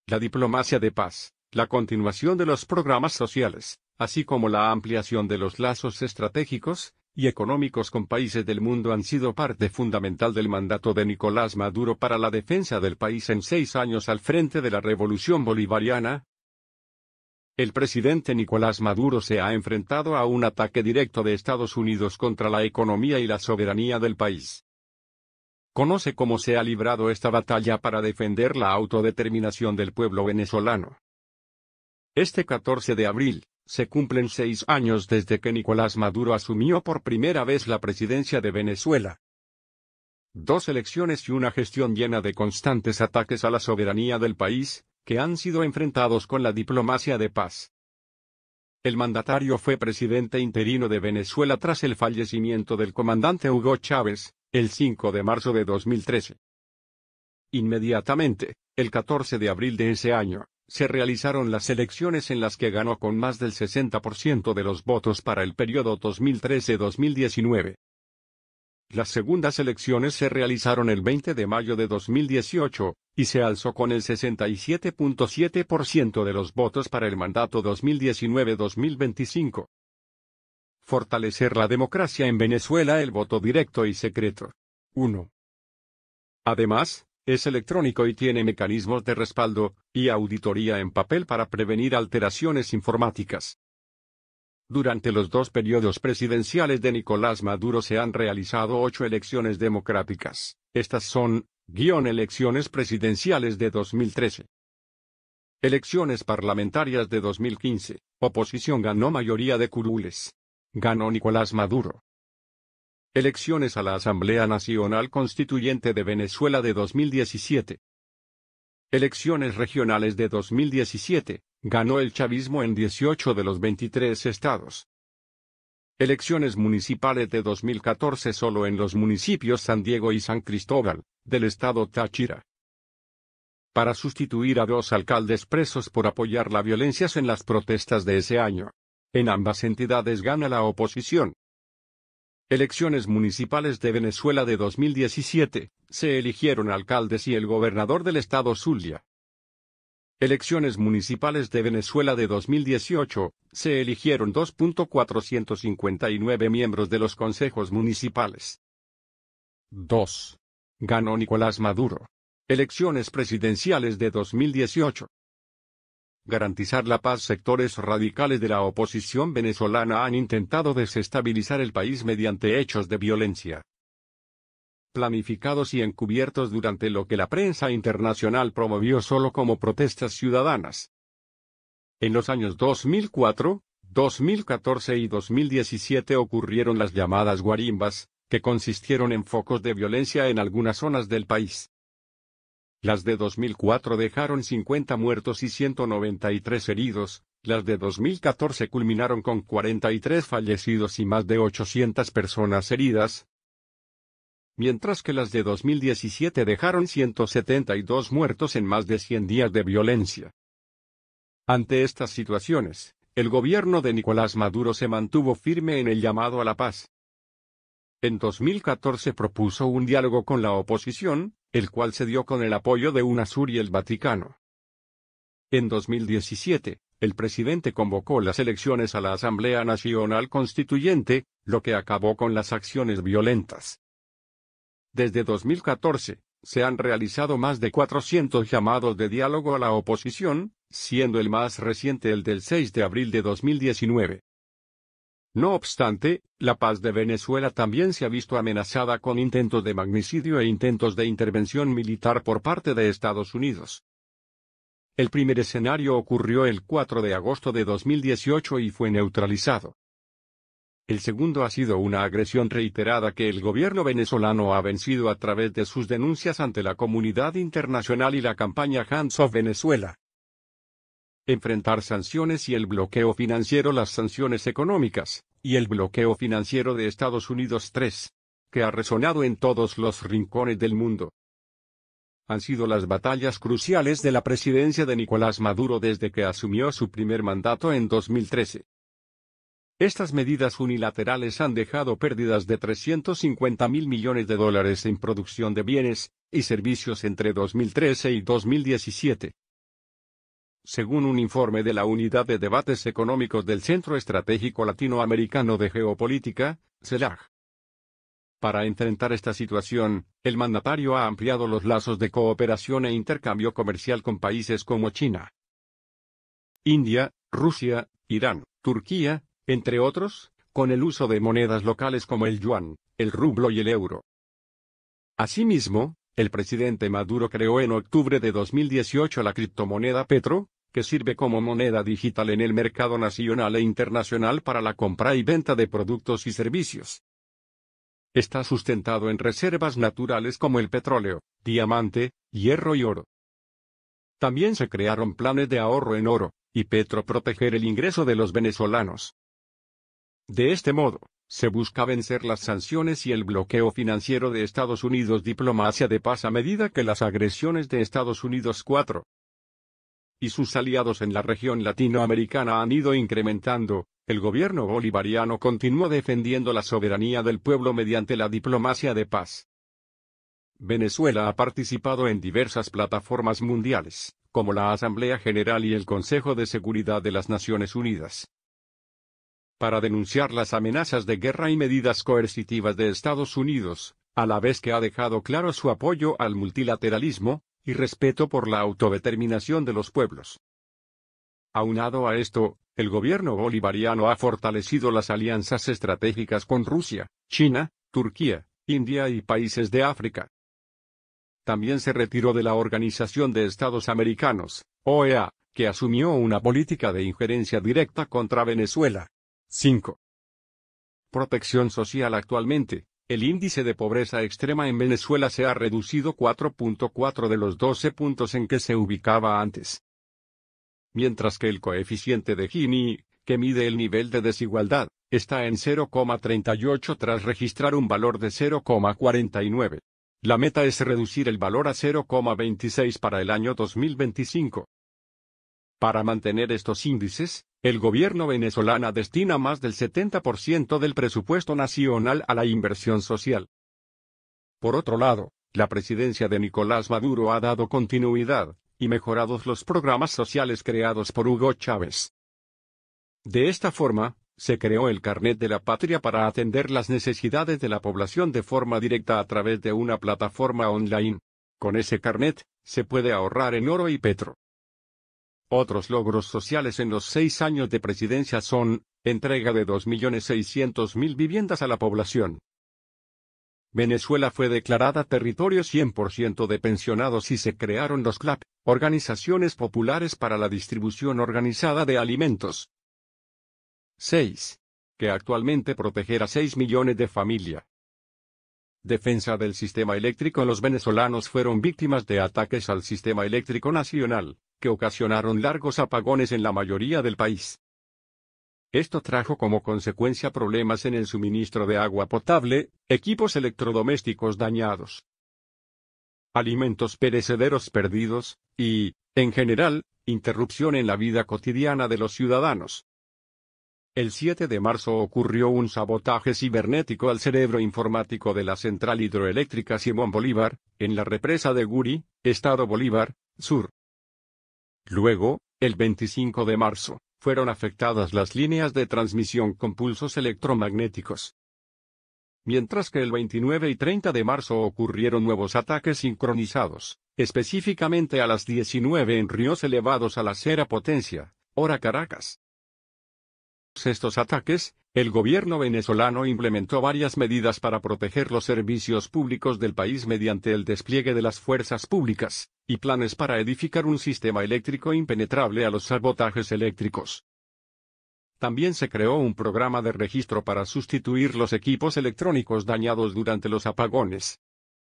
la diplomacia de paz, la continuación de los programas sociales, así como la ampliación de los lazos estratégicos y económicos con países del mundo han sido parte fundamental del mandato de Nicolás Maduro para la defensa del país en 6 años al frente de la revolución bolivariana. El presidente Nicolás Maduro se ha enfrentado a un ataque directo de Estados Unidos contra la economía y la soberanía del país. Conoce cómo se ha librado esta batalla para defender la autodeterminación del pueblo venezolano. Este 14 de abril, se cumplen 6 años desde que Nicolás Maduro asumió por primera vez la presidencia de Venezuela. 2 elecciones y una gestión llena de constantes ataques a la soberanía del país, que han sido enfrentados con la diplomacia de paz. El mandatario fue presidente interino de Venezuela tras el fallecimiento del comandante Hugo Chávez, el 5 de marzo de 2013. Inmediatamente, el 14 de abril de ese año, se realizaron las elecciones en las que ganó con más del 60% de los votos para el periodo 2013-2019. Las segundas elecciones se realizaron el 20 de mayo de 2018, y se alzó con el 67.7% de los votos para el mandato 2019-2025. Fortalecer la democracia en Venezuela. El voto directo y secreto. 1. Además, es electrónico y tiene mecanismos de respaldo y auditoría en papel para prevenir alteraciones informáticas. Durante los 2 periodos presidenciales de Nicolás Maduro se han realizado 8 elecciones democráticas. Estas son, elecciones presidenciales de 2013. Elecciones parlamentarias de 2015, oposición ganó mayoría de curules. Ganó Nicolás Maduro. Elecciones a la Asamblea Nacional Constituyente de Venezuela de 2017. Elecciones regionales de 2017, ganó el chavismo en 18 de los 23 estados. Elecciones municipales de 2014 solo en los municipios San Diego y San Cristóbal, del estado Táchira. Para sustituir a 2 alcaldes presos por apoyar la violencia en las protestas de ese año. En ambas entidades gana la oposición. Elecciones municipales de Venezuela de 2017, se eligieron alcaldes y el gobernador del estado Zulia. Elecciones municipales de Venezuela de 2018, se eligieron 2.459 miembros de los consejos municipales. 2. Ganó Nicolás Maduro. Elecciones presidenciales de 2018. Garantizar la paz. Sectores radicales de la oposición venezolana han intentado desestabilizar el país mediante hechos de violencia, planificados y encubiertos durante lo que la prensa internacional promovió solo como protestas ciudadanas. En los años 2004, 2014 y 2017 ocurrieron las llamadas guarimbas, que consistieron en focos de violencia en algunas zonas del país. Las de 2004 dejaron 50 muertos y 193 heridos, las de 2014 culminaron con 43 fallecidos y más de 800 personas heridas, mientras que las de 2017 dejaron 172 muertos en más de 100 días de violencia. Ante estas situaciones, el gobierno de Nicolás Maduro se mantuvo firme en el llamado a la paz. En 2014 propuso un diálogo con la oposición, el cual se dio con el apoyo de UNASUR y el Vaticano. En 2017, el presidente convocó las elecciones a la Asamblea Nacional Constituyente, lo que acabó con las acciones violentas. Desde 2014, se han realizado más de 400 llamados de diálogo a la oposición, siendo el más reciente el del 6 de abril de 2019. No obstante, la paz de Venezuela también se ha visto amenazada con intentos de magnicidio e intentos de intervención militar por parte de Estados Unidos. El primer escenario ocurrió el 4 de agosto de 2018 y fue neutralizado. El segundo ha sido una agresión reiterada que el gobierno venezolano ha vencido a través de sus denuncias ante la comunidad internacional y la campaña Hands Off Venezuela. Enfrentar sanciones y el bloqueo financiero. Las sanciones económicas, y el bloqueo financiero de Estados Unidos 3, que ha resonado en todos los rincones del mundo, han sido las batallas cruciales de la presidencia de Nicolás Maduro desde que asumió su primer mandato en 2013. Estas medidas unilaterales han dejado pérdidas de $350.000 millones en producción de bienes y servicios entre 2013 y 2017. según un informe de la Unidad de Debates Económicos del Centro Estratégico Latinoamericano de Geopolítica, CELAG. Para enfrentar esta situación, el mandatario ha ampliado los lazos de cooperación e intercambio comercial con países como China, India, Rusia, Irán, Turquía, entre otros, con el uso de monedas locales como el yuan, el rublo y el euro. Asimismo, el presidente Maduro creó en octubre de 2018 la criptomoneda Petro, que sirve como moneda digital en el mercado nacional e internacional para la compra y venta de productos y servicios. Está sustentado en reservas naturales como el petróleo, diamante, hierro y oro. También se crearon planes de ahorro en oro, y Petro proteger el ingreso de los venezolanos. De este modo, se busca vencer las sanciones y el bloqueo financiero de Estados Unidos. Diplomacia de paz. A medida que las agresiones de Estados Unidos y sus aliados en la región latinoamericana han ido incrementando, el gobierno bolivariano continúa defendiendo la soberanía del pueblo mediante la diplomacia de paz. Venezuela ha participado en diversas plataformas mundiales, como la Asamblea General y el Consejo de Seguridad de las Naciones Unidas, para denunciar las amenazas de guerra y medidas coercitivas de Estados Unidos, a la vez que ha dejado claro su apoyo al multilateralismo y respeto por la autodeterminación de los pueblos. Aunado a esto, el gobierno bolivariano ha fortalecido las alianzas estratégicas con Rusia, China, Turquía, India y países de África. También se retiró de la Organización de Estados Americanos, OEA, que asumió una política de injerencia directa contra Venezuela. 5. Protección social. Actualmente, el índice de pobreza extrema en Venezuela se ha reducido 4.4 de los 12 puntos en que se ubicaba antes. Mientras que el coeficiente de Gini, que mide el nivel de desigualdad, está en 0,38 tras registrar un valor de 0,49. La meta es reducir el valor a 0,26 para el año 2025. Para mantener estos índices, el gobierno venezolano destina más del 70% del presupuesto nacional a la inversión social. Por otro lado, la presidencia de Nicolás Maduro ha dado continuidad y mejorado los programas sociales creados por Hugo Chávez. De esta forma, se creó el Carnet de la Patria para atender las necesidades de la población de forma directa a través de una plataforma online. Con ese carnet, se puede ahorrar en oro y petro. Otros logros sociales en los 6 años de presidencia son, entrega de 2.600.000 viviendas a la población. Venezuela fue declarada territorio 100% de pensionados y se crearon los CLAP, organizaciones populares para la distribución organizada de alimentos. 6. Que actualmente protegerá a 6 millones de familias. Defensa del sistema eléctrico. Los venezolanos fueron víctimas de ataques al sistema eléctrico nacional, que ocasionaron largos apagones en la mayoría del país. Esto trajo como consecuencia problemas en el suministro de agua potable, equipos electrodomésticos dañados, alimentos perecederos perdidos, y, en general, interrupción en la vida cotidiana de los ciudadanos. El 7 de marzo ocurrió un sabotaje cibernético al cerebro informático de la central hidroeléctrica Simón Bolívar, en la represa de Guri, Estado Bolívar, Sur. Luego, el 25 de marzo, fueron afectadas las líneas de transmisión con pulsos electromagnéticos. Mientras que el 29 y 30 de marzo ocurrieron nuevos ataques sincronizados, específicamente a las 19 en ríos elevados a la cera potencia, hora Caracas. Estos ataques, el gobierno venezolano implementó varias medidas para proteger los servicios públicos del país mediante el despliegue de las fuerzas públicas, y planes para edificar un sistema eléctrico impenetrable a los sabotajes eléctricos. También se creó un programa de registro para sustituir los equipos electrónicos dañados durante los apagones.